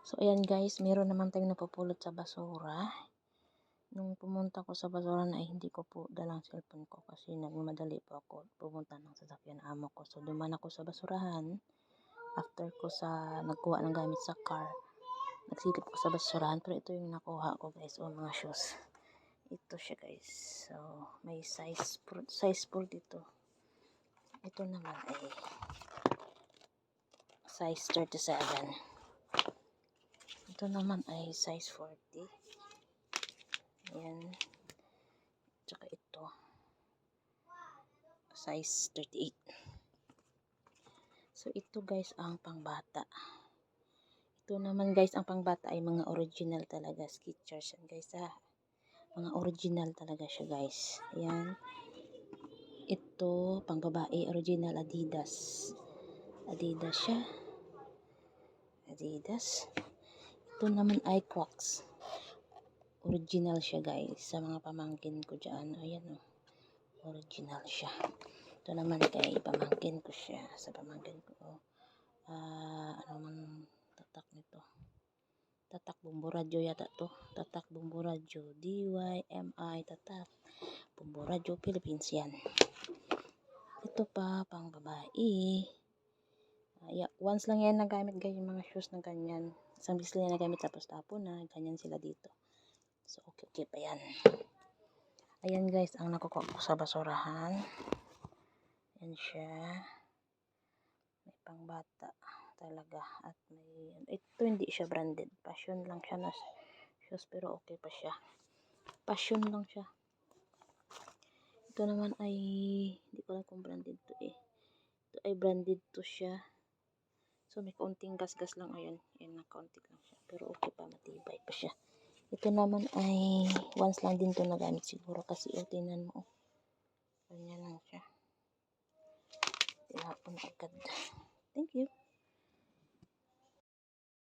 So, ayan guys, meron naman tayong napupulot sa basura. Nung pumunta ko sa basura ay hindi ko po dalang cellphone ko kasi nagmamadali po ako pumunta ng sasakyan na amo ko. So, duman ako sa basurahan. After ko sa nagkuha ng gamit sa car, nagsilip ko sa basurahan. Pero ito yung nakuha ko guys, o mga shoes. Ito siya guys. So, may size 4 dito. Ito naman ay size 37. Ito naman ay size 40. Ayan. Tsaka ito. Size 38. So, ito guys ang pangbata. Ito naman guys ang pangbata ay mga original talaga. Skechers yan guys ha. Mga original talaga siya guys. Ayan. Ito pangbabae original Adidas. Adidas siya. Adidas. Ito naman ay Crocs. Original siya guys. Sa mga pamangkin ko dyan. Ayan o. Original siya. Ito naman kay pamangkin ko siya. Sa pamangkin ko. Ano man tatak nito. Tatak Bumbu Radyo yata to. Tatak Bumbu Radyo. DYMI Tatak Bumbu Radyo Philippines yan. Ito pa pang babae. Yeah, once lang yan nagamit guys yung mga shoes na ganyan. Isang bisis lang yan nagamit tapos tapon na. Ganyan sila dito. So okay pa yan. Ayan guys ang nakukuha ko sa basurahan. Ayan siya. May pangbata talaga. At may, ito hindi siya branded. Passion lang siya na shoes pero okay pa siya. Passion lang siya. Ito naman ay hindi ko alam kung branded to eh. Ito ay branded to siya. So may kaunting gas-gas lang. Ayan. Ayan na kaunti lang siya. Pero okay pa. Matibay pa siya. Ito naman ay once lang din to nagamit siguro kasi tinan mo. Ganyan lang siya. Tinapon agad. Thank you.